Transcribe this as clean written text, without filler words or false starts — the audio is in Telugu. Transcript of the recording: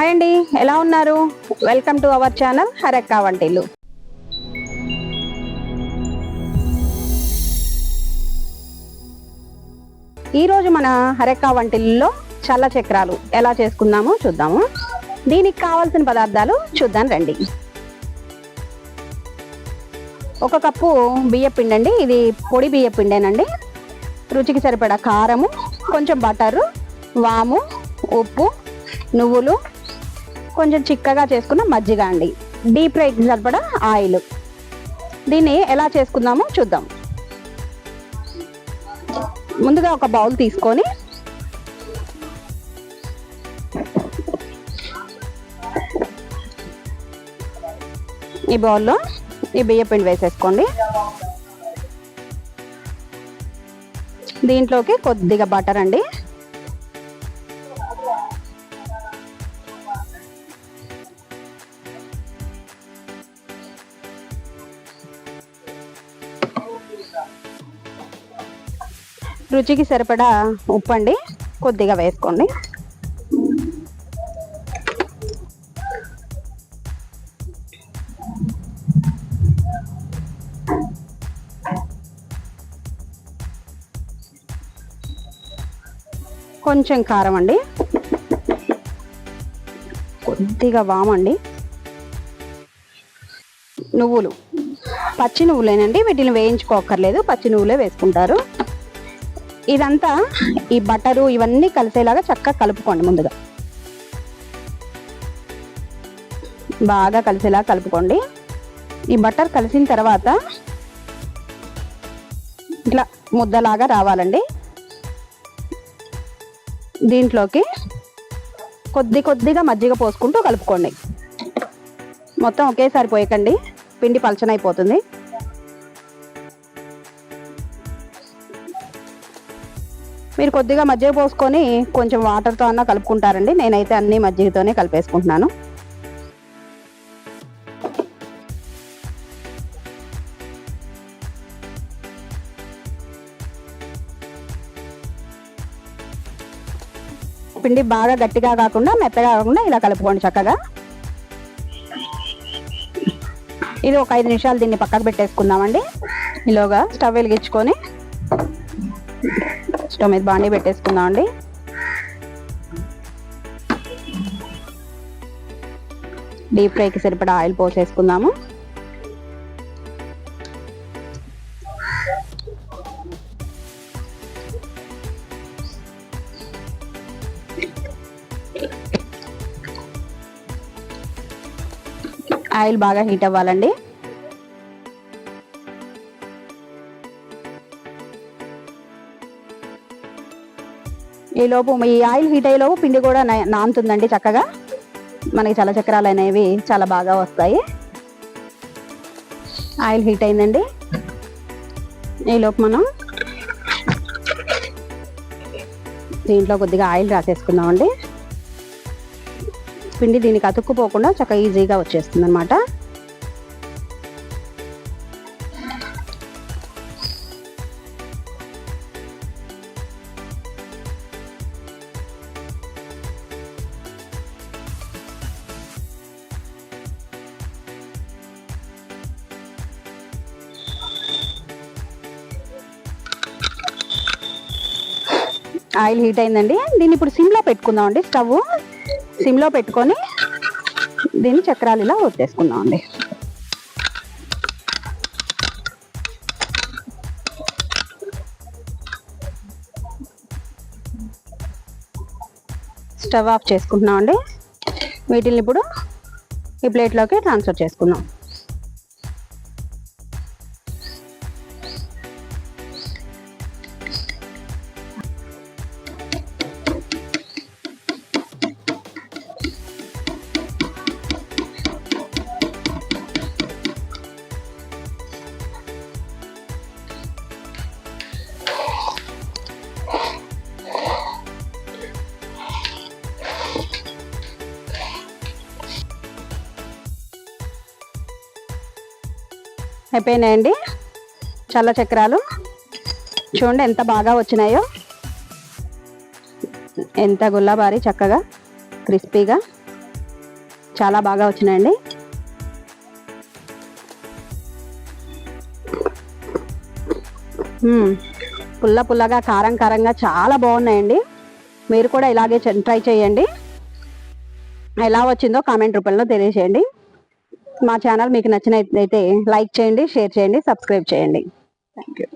హాయ్ అండి, ఎలా ఉన్నారు? వెల్కమ్ టు అవర్ ఛానల్ హరక్క వంటిల్లు. ఈరోజు మన హరక్క వంటిల్లులో చల్ల చక్రాలు ఎలా చేసుకుందామో చూద్దాము. దీనికి కావాల్సిన పదార్థాలు చూద్దాం రండి. 1 కప్పు బియ్యపిండి అండి, ఇది పొడి బియ్యపిండేనండి. రుచికి సరిపడా కారము, కొంచెం బటరు, వాము, ఉప్పు, నువ్వులు, కొంచెం చిక్కగా చేసుకున్న మజ్జిగ అండి, డీప్ ఫ్రైకి సరిపడా ఆయిల్. దీన్ని ఎలా చేసుకుందామో చూద్దాం. ముందుగా ఒక బౌల్ తీసుకొని ఈ బౌల్లో ఈ బియ్యపిండి వేసేసుకోండి. దీంట్లోకి కొద్దిగా బటర్ అండి, రుచికి సరిపడా ఉప్పు అండి కొద్దిగా వేసుకోండి. కొంచెం కారం అండి, కొద్దిగా వామండి, నువ్వులు, పచ్చి నువ్వులేనండి, వీటిని వేయించుకోకర్లేదు, పచ్చి నువ్వులే వేసుకుంటారు. ఇదంతా ఈ బటరు ఇవన్నీ కలిసేలాగా చక్కగా కలుపుకోండి. ముందుగా బాగా కలిసేలా కలుపుకోండి. ఈ బటర్ కలిసిన తర్వాత ఇట్లా ముద్దలాగా రావాలండి. దీంట్లోకి కొద్దిగా మజ్జిగ పోసుకుంటూ కలుపుకోండి. మొత్తం ఒకేసారి పోయకండి, పిండి పలచనైపోతుంది. మీరు కొద్దిగా మజ్జిగ పోసుకొని కొంచెం వాటర్తో అన్నా కలుపుకుంటారండి. నేనైతే అన్ని మజ్జిగతోనే కలిపేసుకుంటున్నాను. పిండి బాగా గట్టిగా కాకుండా మెత్తగా కాకుండా ఇలా కలుపుకోండి చక్కగా. ఇది ఒక 5 నిమిషాలు దీన్ని పక్కకు పెట్టేసుకుందామండి. ఈలోగా స్టవ్ వెలిగించుకొని స్టవ్ మీద బాండీ పెట్టేసుకుందామండి. డీప్ ఫ్రైకి సరిపడా ఆయిల్ పోసేసుకుందాము. ఆయిల్ బాగా హీట్ అవ్వాలండి. ఈ ఆయిల్ హీట్ అయ్యేలోపు పిండి కూడా నానుతుందండి చక్కగా. మనకి చల్ల చక్రాలు అనేవి చాలా బాగా వస్తాయి. ఆయిల్ హీట్ అయిందండి. ఈలోపు మనం దీంట్లో కొద్దిగా ఆయిల్ రాసేసుకుందామండి. పిండి దీనికి అతుక్కుపోకుండా చక్కగా ఈజీగా వచ్చేస్తుంది అన్నమాట. ఆయిల్ హీట్ అయిందండి. దీన్ని ఇప్పుడు సిమ్లో పెట్టుకుందామండి. స్టవ్ సిమ్లో పెట్టుకొని దీన్ని చక్రాలు ఇలా ఒత్తేసుకుందామండి. Stove off చేసుకుంటున్నామండి. వీటిని ఇప్పుడు ఈ ప్లేట్లోకి ట్రాన్స్ఫర్ చేసుకుందాం. అయిపోయినాయండి చల్ల చక్రాలు. చూడండి ఎంత బాగా వచ్చినాయో, ఎంత గుల్లబారి చక్కగా క్రిస్పీగా. చాలా బాగా వచ్చినాయండి. పుల్ల పుల్లగా కారం కారంగా చాలా బాగున్నాయండి. మీరు కూడా ఇలాగే ట్రై చేయండి. ఎలా వచ్చిందో కామెంట్ రూపంలో తెలియజేయండి. మా ఛానల్ మీకు నచ్చినట్లయితే లైక్ చేయండి, షేర్ చేయండి, సబ్స్క్రైబ్ చేయండి. Thank you.